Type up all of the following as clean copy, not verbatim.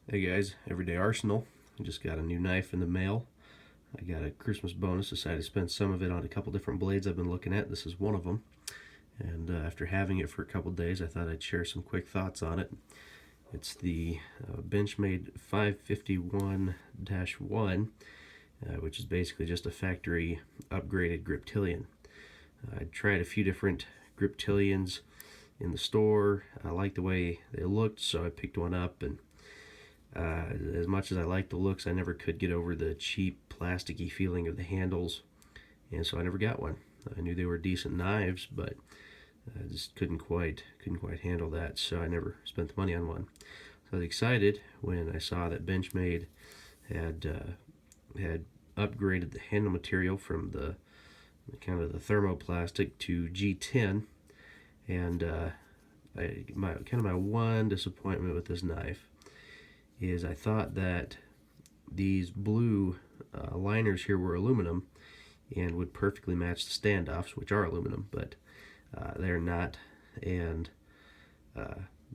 Hey guys, Everyday Arsenal. I just got a new knife in the mail. I got a Christmas bonus, decided to spend some of it on a couple different blades I've been looking at. This is one of them. And after having it for a couple days, I thought I'd share some quick thoughts on it. It's the Benchmade 551-1, which is basically just a factory upgraded Griptillian. I tried a few different Griptillians in the store. I liked the way they looked, so I picked one up, and as much as I like the looks, I never could get over the cheap, plasticky feeling of the handles, and so I never got one. I knew they were decent knives, but I just couldn't quite handle that, so I never spent the money on one. So I was excited when I saw that Benchmade had upgraded the handle material from the kind of the thermoplastic to G10, and my one disappointment with this knife is I thought that these blue liners here were aluminum and would perfectly match the standoffs, which are aluminum, but they're not, and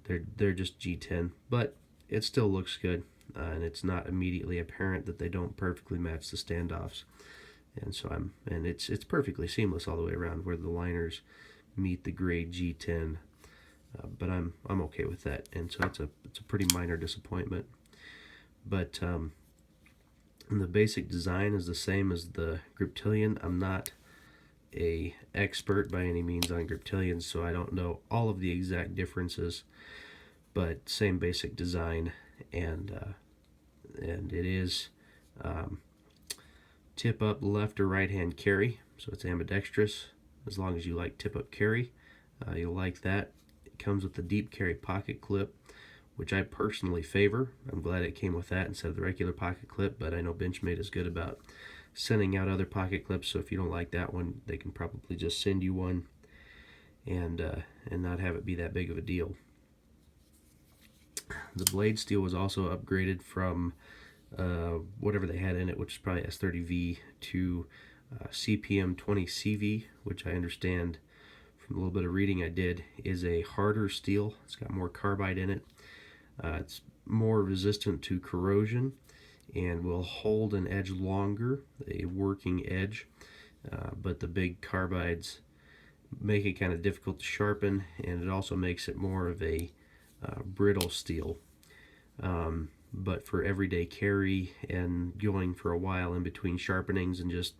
they're just G10. But it still looks good, and it's not immediately apparent that they don't perfectly match the standoffs. And so it's perfectly seamless all the way around where the liners meet the grade G10. But I'm okay with that, and so it's a pretty minor disappointment. But the basic design is the same as the Griptillian. I'm not a expert by any means on Griptillians, so I don't know all of the exact differences. But same basic design, and it is tip up left or right hand carry, so it's ambidextrous. As long as you like tip up carry, you'll like that. Comes with the deep carry pocket clip, which I personally favor. I'm glad it came with that instead of the regular pocket clip, but I know Benchmade is good about sending out other pocket clips, so if you don't like that one, they can probably just send you one and not have it be that big of a deal. The blade steel was also upgraded from whatever they had in it, which is probably S30V, to CPM 20CV, which I understand from a little bit of reading I did is a harder steel. It's got more carbide in it. It's more resistant to corrosion and will hold an edge longer, a working edge, but the big carbides make it kind of difficult to sharpen, and it also makes it more of a brittle steel. But for everyday carry and going for a while in between sharpenings and just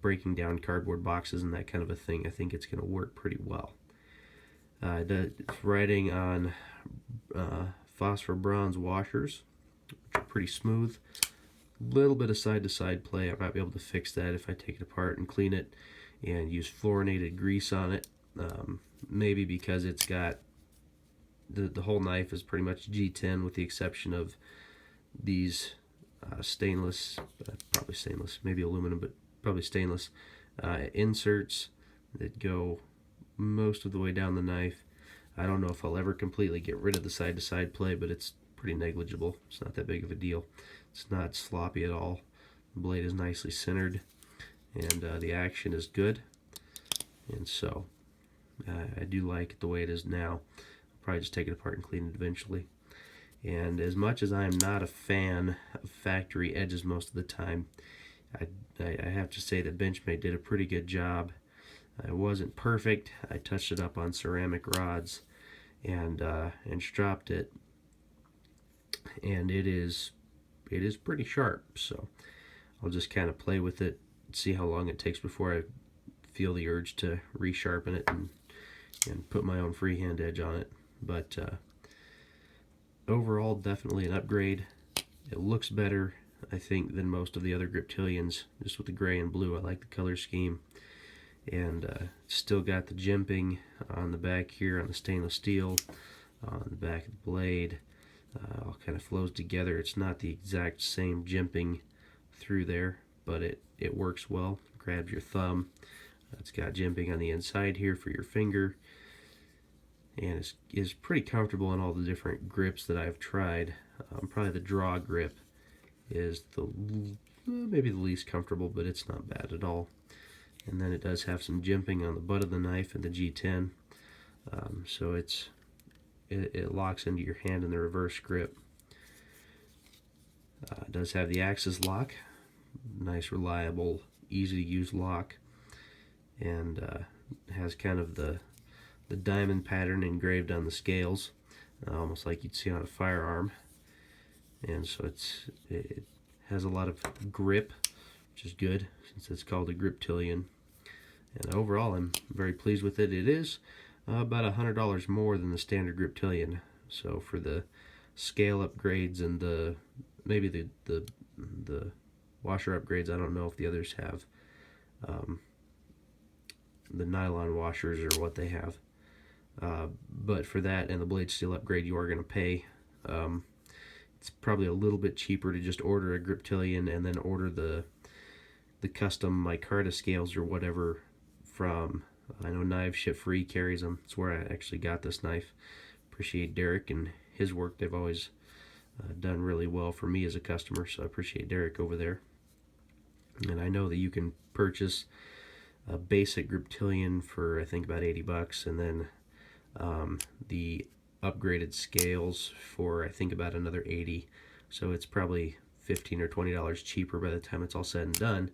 breaking down cardboard boxes and that kind of a thing, I think it's going to work pretty well. It's riding on phosphor bronze washers, which are pretty smooth. Little bit of side-to-side play. I might be able to fix that if I take it apart and clean it and use fluorinated grease on it. Maybe because it's got the whole knife is pretty much G10 with the exception of these stainless, probably stainless, maybe aluminum, but probably stainless inserts that go most of the way down the knife. I don't know if I'll ever completely get rid of the side-to-side play, but it's pretty negligible. It's not that big of a deal. It's not sloppy at all. The blade is nicely centered, and the action is good. And so I do like it the way it is now. I'll probably just take it apart and clean it eventually. And as much as I'm not a fan of factory edges most of the time, I have to say that Benchmade did a pretty good job. It wasn't perfect. I touched it up on ceramic rods and stropped it, and it is pretty sharp. So I'll just kind of play with it, see how long it takes before I feel the urge to resharpen it and put my own freehand edge on it. But overall, definitely an upgrade. It looks better, I think, than most of the other Griptillians, just with the gray and blue. I like the color scheme. And still got the jimping on the back here on the stainless steel, on the back of the blade. All kind of flows together. It's not the exact same jimping through there, but it works well. Grabs your thumb. It's got jimping on the inside here for your finger, and is pretty comfortable in all the different grips that I've tried. Probably the draw grip is maybe the least comfortable, but it's not bad at all. And then it does have some jimping on the butt of the knife and the G10, so it locks into your hand in the reverse grip. It does have the axis lock, nice, reliable, easy to use lock, and has kind of the diamond pattern engraved on the scales, almost like you'd see on a firearm. And so it has a lot of grip, which is good since it's called a Griptillian. And overall, I'm very pleased with it. It is about $100 more than the standard Griptillian. So for the scale upgrades and maybe the washer upgrades, I don't know if the others have the nylon washers or what they have. But for that and the blade steel upgrade, you are going to pay. It's probably a little bit cheaper to just order a Griptillian and then order the custom micarta scales or whatever from, I know Knives Ship Free carries them. It's where I actually got this knife. Appreciate Derek and his work. They've always done really well for me as a customer, so I appreciate Derek over there. And I know that you can purchase a basic Griptillian for I think about $80, and then the upgraded scales for I think about another $80. So it's probably $15 or $20 cheaper by the time it's all said and done,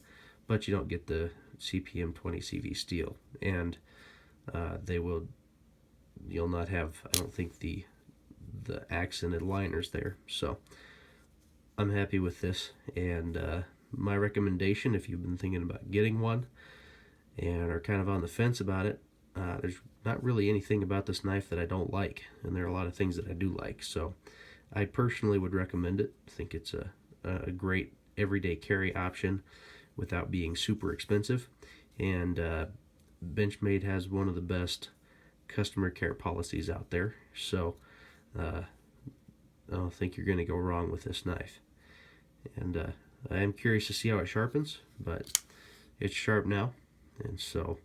but you don't get the CPM 20 CV steel, and you'll not have, I don't think, the accented liners there. So I'm happy with this, and my recommendation, if you've been thinking about getting one and are kind of on the fence about it, there's not really anything about this knife that I don't like, and there are a lot of things that I do like. So I personally would recommend it. I think it's a great everyday carry option without being super expensive, and Benchmade has one of the best customer care policies out there. So I don't think you're going to go wrong with this knife. And I am curious to see how it sharpens, but it's sharp now, and so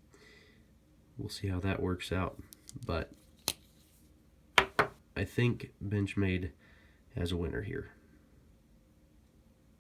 we'll see how that works out. But I think Benchmade has a winner here.